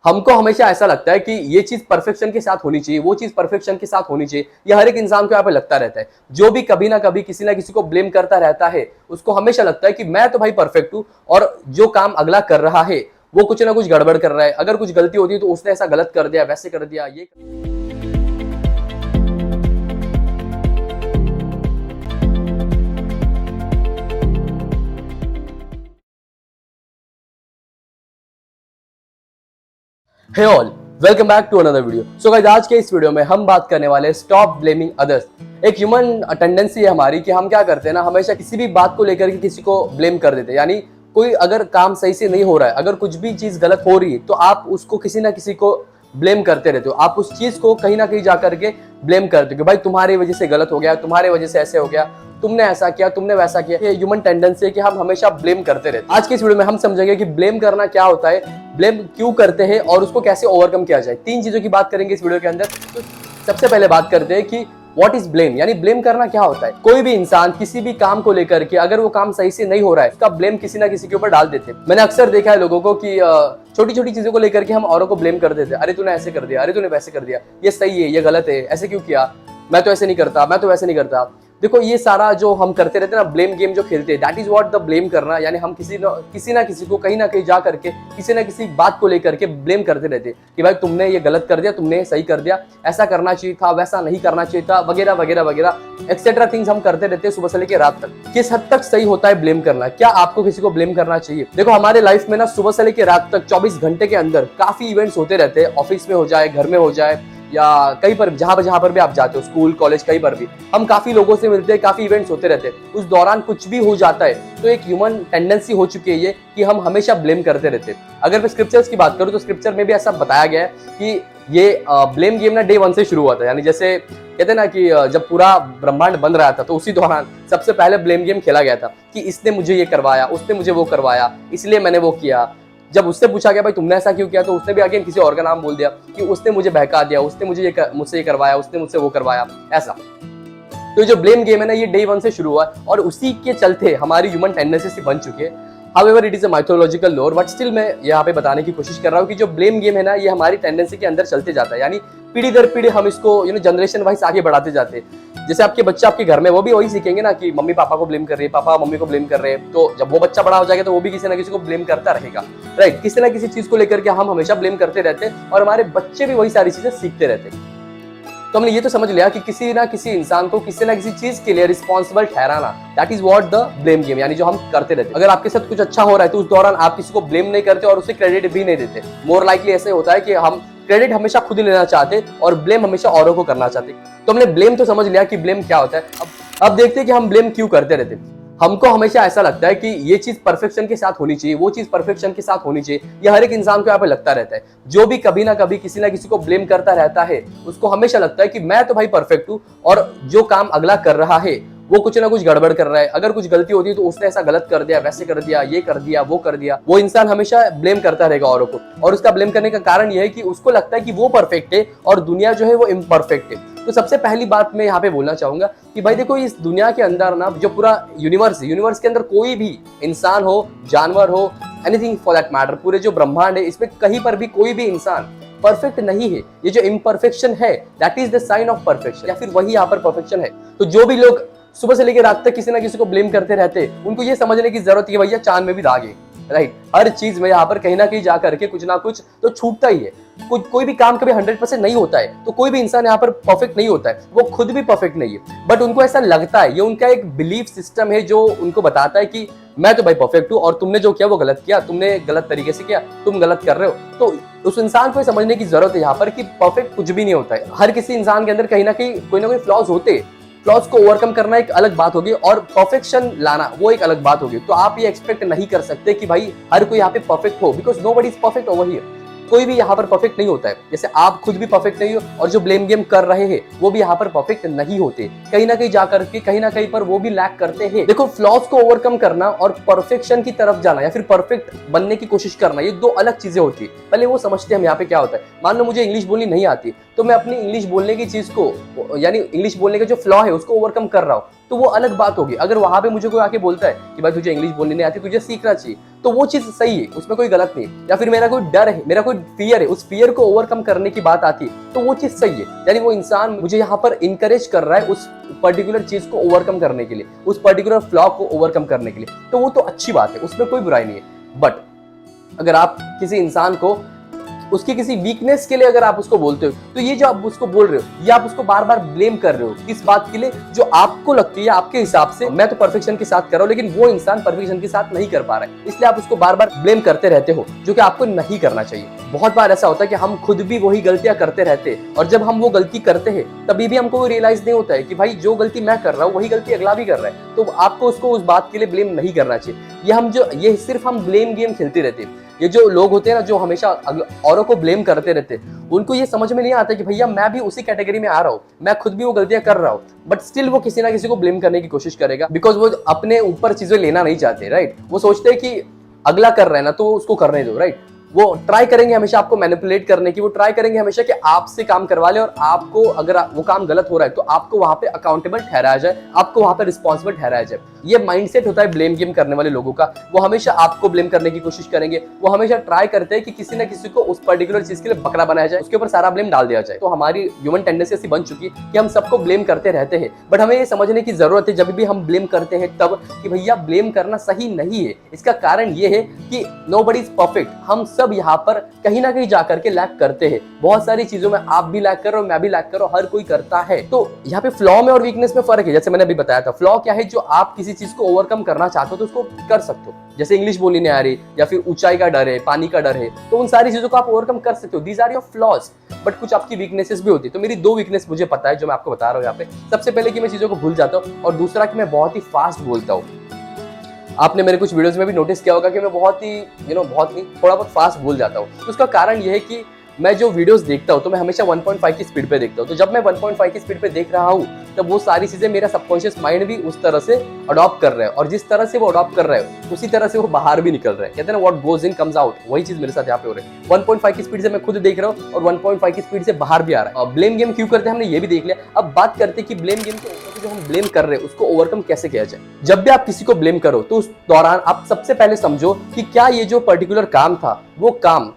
हमको हमेशा ऐसा लगता है कि ये चीज परफेक्शन के साथ होनी चाहिए, वो चीज परफेक्शन के साथ होनी चाहिए। ये हर एक इंसान को यहाँ पे लगता रहता है। जो भी कभी ना कभी किसी ना किसी को ब्लेम करता रहता है, उसको हमेशा लगता है कि मैं तो भाई परफेक्ट हूं और जो काम अगला कर रहा है वो कुछ ना कुछ गड़बड़ कर रहा है। अगर कुछ गलती होती है तो उसने ऐसा गलत कर दिया, वैसे कर दिया, ये hey all, welcome back to another video. So guys, आज के इस वीडियो में हम बात करने वाले हैं स्टॉप ब्लेमिंग अदर्स। एक ह्यूमन टेंडेंसी है हमारी कि हम क्या करते हैं ना, हमेशा किसी भी बात को लेकर के किसी को ब्लेम कर देते हैं। यानी कोई अगर काम सही से नहीं हो रहा है, अगर कुछ भी चीज गलत हो रही है तो आप उसको किसी ना किसी को ब्लेम करते रहते हो। आप उस चीज को कहीं ना कहीं जाकर के ब्लेम करते हो कि भाई तुम्हारी वजह से गलत हो गया, तुम्हारी वजह से ऐसे हो गया, तुमने ऐसा किया, तुमने वैसा किया। ये ह्यूमन टेंडेंसी है कि हम हमेशा ब्लेम करते रहते हैं। आज के इस वीडियो में हम समझेंगे कि ब्लेम करना क्या होता है, ब्लेम क्यों करते हैं और उसको कैसे ओवरकम किया जाए। 3 चीजों की बात करेंगे इस वीडियो के अंदर। तो सबसे पहले बात करते हैं कि व्हाट इज ब्लेम, यानी ब्लेम करना क्या होता है। कोई भी इंसान किसी भी काम को लेकर के अगर वो काम सही से नहीं हो रहा है, उसका ब्लेम किसी ना किसी के ऊपर डाल देते हैं। मैंने अक्सर देखा है लोगों को कि छोटी छोटी चीजों को लेकर के हम औरों को ब्लेम कर देते हैं। अरे तूने ऐसे कर दिया, अरे तूने वैसे कर दिया, ये सही है, ये गलत है, ऐसे क्यों किया, मैं तो ऐसे नहीं करता, मैं तो वैसे नहीं करता। देखो, ये सारा जो हम करते रहते हैं ना, ब्लेम गेम जो खेलते हैं, that is what the blame करना। यानी हम किसी ना किसी को कहीं ना कहीं जा करके किसी ना किसी बात को लेकर के ब्लेम करते रहते हैं कि भाई तुमने ये गलत कर दिया, तुमने सही कर दिया, ऐसा करना चाहिए था, वैसा नहीं करना चाहिए था, वगैरह वगैरह वगैरह एक्सेट्रा थिंग्स हम करते रहते हैं सुबह से लेकर रात तक। किस हद तक सही होता है ब्लेम करना? क्या आपको किसी को ब्लेम करना चाहिए? देखो, हमारे लाइफ में ना सुबह से लेकर रात तक 24 घंटे के अंदर काफी इवेंट्स होते रहते हैं। ऑफिस में हो जाए, घर में हो जाए, या कहीं पर जहां पर भी आप जाते हो, स्कूल कॉलेज कहीं पर भी हम काफी लोगों से मिलते हैं, काफी इवेंट्स होते रहते हैं। उस दौरान कुछ भी हो जाता है तो एक ह्यूमन टेंडेंसी हो चुकी है ये कि हम हमेशा ब्लेम करते रहते हैं। अगर मैं स्क्रिप्चर्स की बात करूं तो स्क्रिप्चर में भी ऐसा बताया गया है कि ये ब्लेम गेम ना डे 1 से शुरू हुआ था। यानी जैसे कहते हैं ना कि जब पूरा ब्रह्मांड बन रहा था तो उसी दौरान सबसे पहले ब्लेम गेम खेला गया था कि इसने मुझे ये करवाया, उसने मुझे वो करवाया, इसलिए मैंने वो किया। जब उससे पूछा गया भाई तुमने ऐसा क्यों किया, तो उसने भी अगेन किसी और का नाम बोल दिया कि उसने मुझे बहका दिया, उसने मुझसे ये करवाया, उसने मुझसे वो करवाया, ऐसा। तो जो ब्लेम गेम है ना, ये डे 1 से शुरू हुआ और उसी के चलते हमारी ह्यूमन टेंडेंसी बन चुकी है। However, it is a mythological lore, but still मैं यहाँ पे बताने की कोशिश कर रहा हूँ कि जो ब्लेम गेम है ना, ये हमारी टेंडेंसी के अंदर चलते जाता है। यानी पीढ़ी दर पीढ़ी हम इसको जनरेशन वाइज आगे बढ़ाते जाते हैं। जैसे आपके बच्चे आपके घर में वो भी वही सीखेंगे ना कि मम्मी पापा को ब्लेम कर रही है, पापा मम्मी को ब्लेम कर रहे हैं, तो जब वो बच्चा बड़ा हो जाएगा तो वो भी किसी ना किसी को ब्लेम करता रहेगा। राइट, किसी ना किसी चीज को लेकर के हम हमेशा ब्लेम करते रहते हैं और हमारे बच्चे भी वही सारी चीजें सीखते रहते हैं। तो हमने ये तो समझ लिया कि किसी ना किसी इंसान को किसी ना किसी चीज के लिए रिस्पॉन्सिबल ठहराना, that is what the blame game, यानी जो हम करते रहते हैं। अगर आपके साथ कुछ अच्छा हो रहा है तो उस दौरान आप किसी को ब्लेम नहीं करते और उसे क्रेडिट भी नहीं देते। मोर लाइकली ऐसे होता है कि हम क्रेडिट हमेशा खुद ही लेना चाहते और ब्लेम हमेशा औरों को करना चाहते। तो हमने ब्लेम तो समझ लिया कि ब्लेम क्या होता है। अब देखते हैं कि हम ब्लेम क्यों करते रहते हैं। हमको हमेशा ऐसा लगता है कि ये चीज परफेक्शन के साथ होनी चाहिए, वो चीज परफेक्शन के साथ होनी चाहिए। ये हर एक इंसान को यहाँ पे लगता रहता है। जो भी कभी ना कभी किसी ना किसी को ब्लेम करता रहता है, उसको हमेशा लगता है कि मैं तो भाई परफेक्ट हूँ और जो काम अगला कर रहा है वो कुछ ना कुछ गड़बड़ कर रहा है। अगर कुछ गलती होती है तो उसने ऐसा गलत कर दिया, वैसे कर दिया, ये कर दिया, वो कर दिया। वो इंसान हमेशा ब्लेम करता रहेगा औरों को, और उसका ब्लेम करने का कारण यह है कि उसको लगता है कि वो परफेक्ट है और दुनिया जो है वो इम्परफेक्ट है। तो सबसे पहली बात मैं यहाँ पे बोलना चाहूंगा कि भाई देखो, इस दुनिया के अंदर ना जो पूरा यूनिवर्स के अंदर कोई भी इंसान हो, जानवर हो, एनीथिंग फॉर दैट मैटर, पूरे जो ब्रह्मांड है इसमें कहीं पर भी कोई भी इंसान परफेक्ट नहीं है। ये जो इम्परफेक्शन है that is the sign of perfection, या फिर वही यहाँ पर परफेक्शन है। तो जो भी लोग सुबह से लेकर रात तक किसी ना किसी को ब्लेम करते रहते हैं, उनको ये समझने की जरूरत है भैया चांद में भी दाग है। राइट, हर चीज में यहाँ पर कहीं ना कहीं जा करके कुछ ना कुछ तो छूटता ही है। कोई भी काम कभी 100% नहीं होता है, तो कोई भी इंसान यहाँ पर परफेक्ट नहीं होता है। वो खुद भी परफेक्ट नहीं है, बट उनको ऐसा लगता है। ये उनका एक बिलीफ सिस्टम है जो उनको बताता है कि मैं तो भाई परफेक्ट हूँ और तुमने जो किया वो गलत किया, तुमने गलत तरीके से किया, तुम गलत कर रहे हो। तो उस इंसान को समझने की जरूरत है यहाँ पर कि परफेक्ट कुछ भी नहीं होता है। हर किसी इंसान के अंदर कहीं ना कहीं कोई ना कोई फ्लॉज होते हैं। फ्लॉज को ओवरकम करना एक अलग बात होगी और परफेक्शन लाना वो एक अलग बात होगी। तो आप ये एक्सपेक्ट नहीं कर सकते कि भाई हर कोई यहाँ पे परफेक्ट हो, because nobody is perfect over here. कोई भी यहाँ पर परफेक्ट नहीं होता है। जैसे आप खुद भी परफेक्ट नहीं हो और जो ब्लेम गेम कर रहे हैं वो भी यहाँ पर परफेक्ट नहीं होते। कहीं ना कहीं जाकर के कहीं ना कहीं पर वो भी लैक करते हैं। देखो, फ्लॉज को ओवरकम करना और परफेक्शन की तरफ जाना या फिर परफेक्ट बनने की कोशिश करना, ये दो अलग चीजें होती है। पहले वो समझते हैं हम यहाँ पे क्या होता है। मान लो मुझे इंग्लिश बोलनी नहीं आती, तो मैं अपनी इंग्लिश बोलने की चीज को, यानी इंग्लिश बोलने का जो फ्लॉ है उसको ओवरकम कर रहा हूँ, तो वो अलग बात होगी। अगर वहां पे मुझे कोई आके बोलता है कि भाई तुझे इंग्लिश बोलनी नहीं आती, तुझे सीखना चाहिए, तो वो चीज सही है, उसमें कोई गलत नहीं है। या फिर मेरा कोई डर है, मेरा कोई फियर है, उस फियर को ओवरकम करने की बात आती है तो वो चीज सही है। यानी वो इंसान मुझे यहाँ पर इंकरेज कर रहा है उस पर्टिकुलर चीज को ओवरकम करने के लिए, उस पर्टिकुलर फ्लॉ को ओवरकम करने के लिए, तो वो तो अच्छी बात है, उसमें कोई बुराई नहीं है। बट अगर आप किसी इंसान को उसकी किसी वीकनेस के लिए अगर आप उसको बोलते हो, तो ये जो आप उसको बोल रहे हो, ये आप उसको बार बार ब्लेम कर रहे हो किस बात के लिए, जो आपको लगती है आपके हिसाब से मैं तो परफेक्शन के साथ कर रहा हूं, लेकिन वो इंसान परफेक्शन के साथ नहीं कर पा रहा है, इसलिए आप उसको बार बार ब्लेम करते रहते हो, जो कि आपको नहीं करना चाहिए। बहुत बार ऐसा होता है कि हम खुद भी वही गलतियां करते रहते हैं, और जब हम वो गलती करते हैं तभी भी हमको रियलाइज नहीं होता है कि भाई जो गलती मैं कर रहा हूँ वही गलती अगला भी कर रहा है, तो आपको उसको उस बात के लिए ब्लेम नहीं करना चाहिए। ये सिर्फ हम ब्लेम गेम खेलते रहते हैं। ये जो लोग होते हैं ना, जो हमेशा औरों को ब्लेम करते रहते हैं, उनको ये समझ में नहीं आता कि भैया मैं भी उसी कैटेगरी में आ रहा हूँ, मैं खुद भी वो गलतियां कर रहा हूँ, बट स्टिल वो किसी ना किसी को ब्लेम करने की कोशिश करेगा, बिकॉज वो अपने ऊपर चीजें लेना नहीं चाहते, राइट। वो सोचते हैं कि अगला कर रहा है ना तो उसको करने दो, राइट। वो ट्राई करेंगे हमेशा आपको मैनिपुलेट करने की, वो ट्राई करेंगे हमेशा कि आपसे काम करवा ले, और आपको अगर वो काम गलत हो रहा है तो आपको वहां पे अकाउंटेबल ठहराया जाए, आपको वहां पे रिस्पॉन्सिबल ठहराया जाए। ये माइंडसेट होता है ब्लेम गेम करने वाले लोगों का। वो हमेशा आपको ब्लेम करने की कोशिश करेंगे, वो हमेशा ट्राई करते हैं कि किसी ना किसी को उस पर्टिकुलर चीज के लिए बकरा बनाया जाए, उसके ऊपर सारा ब्लेम डाल दिया जाए। तो हमारी ह्यूमन टेंडेंसी ऐसी बन चुकी है कि हम सबको ब्लेम करते रहते हैं, बट हमें ये समझने की जरूरत है जब भी हम ब्लेम करते हैं तब, कि भैया ब्लेम करना सही नहीं है। इसका कारण ये है कि नोबडी इज परफेक्ट, हम सब यहाँ पर कहीं ना कहीं जाकर के लैक करते हैं। बहुत सारी चीजों में आप भी लैक कर रहे हो, मैं भी लैक कर रहा हूं, हर कोई करता है। तो यहाँ पे फ्लॉ में और वीकनेस में फर्क है। जैसे मैंने अभी बताया था, फ्लॉ क्या है, जो आप किसी चीज को ओवरकम करना चाहते हो तो उसको कर सकते हो। जैसे इंग्लिश बोलनी नहीं आ रही, या फिर ऊंचाई का डर है, पानी का डर है, तो उन सारी चीजों को आप ओवरकम कर सकते हो। These are your flaws. But कुछ आपकी वीकनेसेस भी होती है। तो मेरी 2 वीकनेस मुझे पता है जो मैं आपको बता रहा हूँ यहाँ पे। सबसे पहले कि मैं चीजों को भूल जाता हूँ, और दूसरा कि मैं बहुत ही फास्ट बोलता हूँ। आपने मेरे कुछ वीडियोस में भी नोटिस किया होगा कि मैं बहुत ही थोड़ा बहुत फास्ट भूल जाता हूँ। तो उसका कारण यह है कि मैं जो वीडियोस देखता हूँ तो मैं हमेशा 1.5 की स्पीड पे देखता हूँ। तो जब मैं 1.5 की स्पीड पे देख रहा हूँ तब वो सारी चीजें मेरा सबकॉन्शियस माइंड भी उस तरह से अडॉप्ट कर रहा है, और जिस तरह से वो अडॉप्ट कर रहा है उसी तरह से वो बाहर भी निकल रहा है। कहते हैं ना, what goes in comes out, वही चीज मेरे साथ यहाँ पे हो रही है। 1.5 की स्पीड से मैं खुद देख रहा हूँ और 1.5 की स्पीड से बाहर भी आ रहा है। ब्लेम गेम क्यों करते हैं हमने ये भी देख लिया। अब बात करते हैं कि ब्लेम गेम के ऊपर जो हम ब्लेम कर रहे हैं उसको ओवरकम कैसे किया जाए। जब भी आप किसी को ब्लेम करो तो उस दौरान आप सबसे पहले समझो कि क्या ये जो पर्टिकुलर काम था वो काम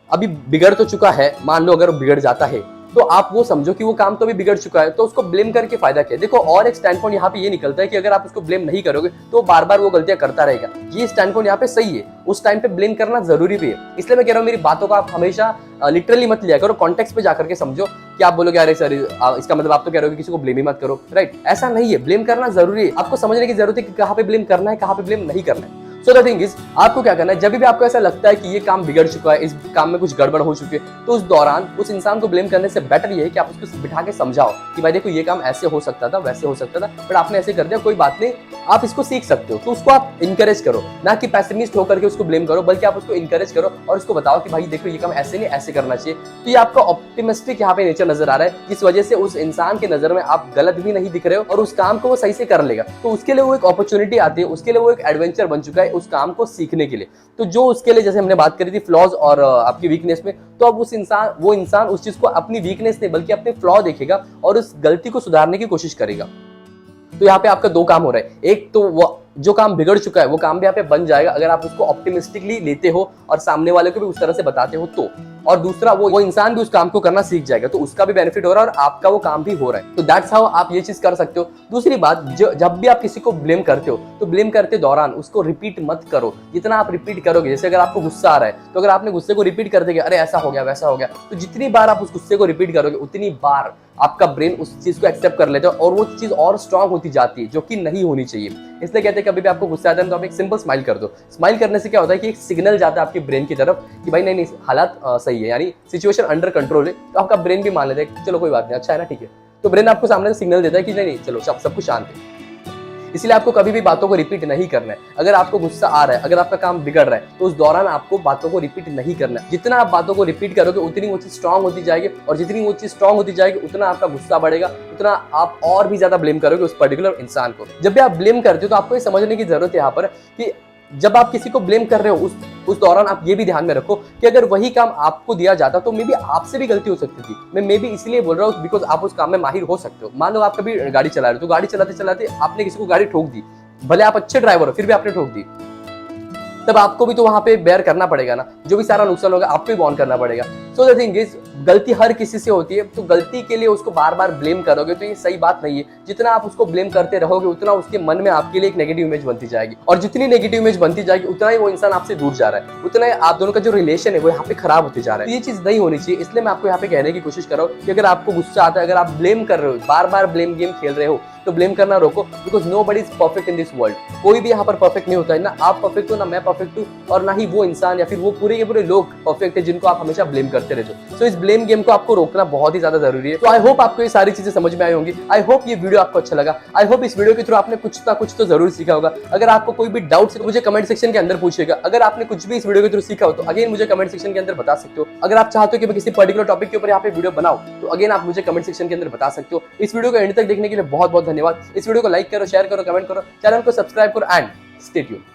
अभी बिगड़ तो चुका है। मान लो अगर बिगड़ जाता है तो आप वो समझो कि वो काम तो अभी बिगड़ चुका है, तो उसको ब्लेम करके फायदा क्या है। देखो, और एक स्टैंड पॉइंट यहाँ पे ये निकलता है कि अगर आप उसको ब्लेम नहीं करोगे तो बार बार वो गलतियां करता रहेगा। ये स्टैंड पॉइंट यहाँ पे सही है, उस टाइम पे ब्लेम करना जरूरी भी है। इसलिए मैं कह रहा हूँ मेरी बातों को आप हमेशा लिटरली मत लिया करो, कॉन्टेक्स्ट पे जाकर के समझो। कि आप बोलोगे अरे सर इसका मतलब आप तो कह रहे हो कि किसी को ब्लेम ही मत करो, राइट। ऐसा नहीं है, ब्लेम करना जरूरी है। आपको समझने की जरूरत है कि कहाँ पे ब्लेम करना है, कहाँ पे ब्लेम नहीं करना है। सो द थिंग इज, आपको क्या करना है, जब भी आपको ऐसा लगता है कि ये काम बिगड़ चुका है, इस काम में कुछ गड़बड़ हो चुकी है, तो उस दौरान उस इंसान को ब्लेम करने से बेटर ये है कि आप उसको बिठा के समझाओ कि भाई देखो ये काम ऐसे हो सकता था, वैसे हो सकता था, बट आपने ऐसे कर दिया, कोई बात नहीं, आप इसको सीख सकते हो। तो उसको आप इंकरेज करो, ना कि पैसिमिस्ट होकर के उसको ब्लेम करो, बल्कि आप उसको इंकरेज करो और उसको बताओ कि भाई देखो ये काम ऐसे नहीं ऐसे करना चाहिए। तो ये आपका ऑप्टिमिस्टिक यहाँ पे नेचर नजर आ रहा है, जिस वजह से उस इंसान के नजर में आप गलत भी नहीं दिख रहे हो और उस काम को वो सही से कर लेगा। तो उसके लिए वो एक अपॉर्चुनिटी आती है, उसके लिए वो एक एडवेंचर बन चुका है उस काम को सीखने के लिए। तो जो उसके लिए, जैसे हमने बात करी थी फ्लॉज और आपकी वीकनेस में, तो अब वो इंसान उस चीज को अपनी वीकनेस नहीं बल्कि अपने फ्लॉ देखेगा और उस गलती को सुधारने की कोशिश करेगा। तो यहाँ पे आपका 2 काम हो रहा है। एक तो वो जो काम बिगड़ चुका है वो काम भी यहाँ पे बन जाएगा अगर आप उसको ऑप्टिमिस्टिकली लेते हो और सामने वाले को भी उस तरह से बताते हो तो। और दूसरा, वो इंसान भी उस काम को करना सीख जाएगा, तो उसका भी बेनिफिट हो रहा है और आपका वो काम भी हो रहा है। तो दैट्स हाउ आप ये चीज कर सकते हो। दूसरी बात, जब भी आप किसी को ब्लेम करते हो तो ब्लेम करते दौरान उसको रिपीट मत करो। जितना आप रिपीट करोगे, जैसे अगर आपको गुस्सा आ रहा है तो अगर आपने गुस्से को रिपीट कर देंगे, अरे ऐसा हो गया वैसा हो गया, तो जितनी बार आप उस गुस्से को रिपीट करोगे उतनी बार आपका ब्रेन उस चीज को एक्सेप्ट कर लेता है और वो चीज और स्ट्रांग होती जाती है, जो कि नहीं होनी चाहिए। इसलिए कहते हैं कभी भी आपको गुस्सा आता है तो आप एक सिंपल स्माइल कर दो। स्माइल करने से क्या होता है कि एक सिग्नल जाता है आपके ब्रेन की तरफ कि भाई नहीं हालात सही है, यानी सिचुएशन अंडर कंट्रोल है। तो आपका ब्रेन भी मान लेता है चलो कोई बात नहीं, अच्छा है ना, ठीक है। तो ब्रेन आपको सामने से सिग्नल देता है कि नहीं चलो सब कुछ शांत है। इसलिए आपको कभी भी बातों को रिपीट नहीं करना है। अगर आपको गुस्सा आ रहा है, अगर आपका काम बिगड़ रहा है, तो उस दौरान आपको बातों को रिपीट नहीं करना है। जितना आप बातों को रिपीट करोगे उतनी वो चीज स्ट्रांग होती जाएगी, और जितनी वो चीज स्ट्रांग होती जाएगी उतना आपका गुस्सा बढ़ेगा, उतना आप और भी ज्यादा ब्लेम करोगे उस पर्टिकुलर इंसान को। जब भी आप ब्लेम करते हो तो आपको ये समझने की जरूरत है यहाँ पर कि जब आप किसी को ब्लेम कर रहे हो उस दौरान आप ये भी ध्यान में रखो कि अगर वही काम आपको दिया जाता तो मे बी आपसे भी गलती हो सकती थी। मैं मे बी इसलिए बोल रहा हूँ बिकॉज आप उस काम में माहिर हो सकते हो। मान लो आप कभी गाड़ी चला रहे हो, तो गाड़ी चलाते चलाते आपने किसी को गाड़ी ठोक दी, भले आप अच्छे ड्राइवर हो फिर भी आपने ठोक दी, तब आपको भी तो वहां पे बेयर करना पड़ेगा ना, जो भी सारा नुकसान होगा आपको ही बॉर्न करना पड़ेगा। सो द थिंग इज, गलती हर किसी से होती है, तो गलती के लिए उसको बार बार ब्लेम करोगे तो ये सही बात नहीं है। जितना आप उसको ब्लेम करते रहोगे उतना उसके मन में आपके लिए एक नेगेटिव इमेज बनती जाएगी, और जितनी नेगेटिव इमेज बनती जाएगी उतना ही वो इंसान आपसे दूर जा रहा है, उतना ही आप दोनों का जो रिलेशन है वो यहाँ पे खराब होते जा रहा है। तो ये चीज नहीं होनी चाहिए, इसलिए मैं आपको यहाँ पे कहने की कोशिश कर रहा हूँ कि अगर आपको गुस्सा आता है, अगर आप ब्लेम कर रहे हो, बार बार ब्लेम गेम खेल रहे हो, तो ब्लेम करना रोको, because nobody is perfect in this world. कोई भी यहाँ पर परफेक्ट नहीं होता है, ना आप परफेक्ट हो, ना मैं परफेक्ट हूँ, और ना ही वो इंसान या फिर वो पूरे के पूरे लोग परफेक्ट है जिनको आप हमेशा ब्लेम करते रहते हो। सो इस ब्लेम गेम को आपको रोकना बहुत ही ज्यादा जरूरी है। तो आई होप आपको ये सारी चीजें समझ में आई होंगी। आई होप ये वीडियो आपको अच्छा लगा। आई होप इस वीडियो के थ्रू आपने कुछ ना कुछ तो जरूर सीखा होगा। अगर आपको कोई भी डाउट है तो मुझे कमेंट सेक्शन के अंदर पूछिएगा। अगर आपने कुछ भी इस वीडियो के थ्रू सीखा हो तो अगेन मुझे कमेंट सेक्शन के अंदर बता सकते हो। अगर आप चाहते हो कि मैं किसी पर्टिकुलर टॉपिक के ऊपर यहाँ पे वीडियो बनाऊं तो अगेन आप मुझे कमेंट सेक्शन के अंदर बता सकते हो। इस वीडियो को एंड तक देखने के लिए बहुत बहुत धन्यवाद। इस वीडियो को लाइक करो, शेयर करो, कमेंट करो, चैनल को सब्सक्राइब करो एंड स्टे ट्यून्ड।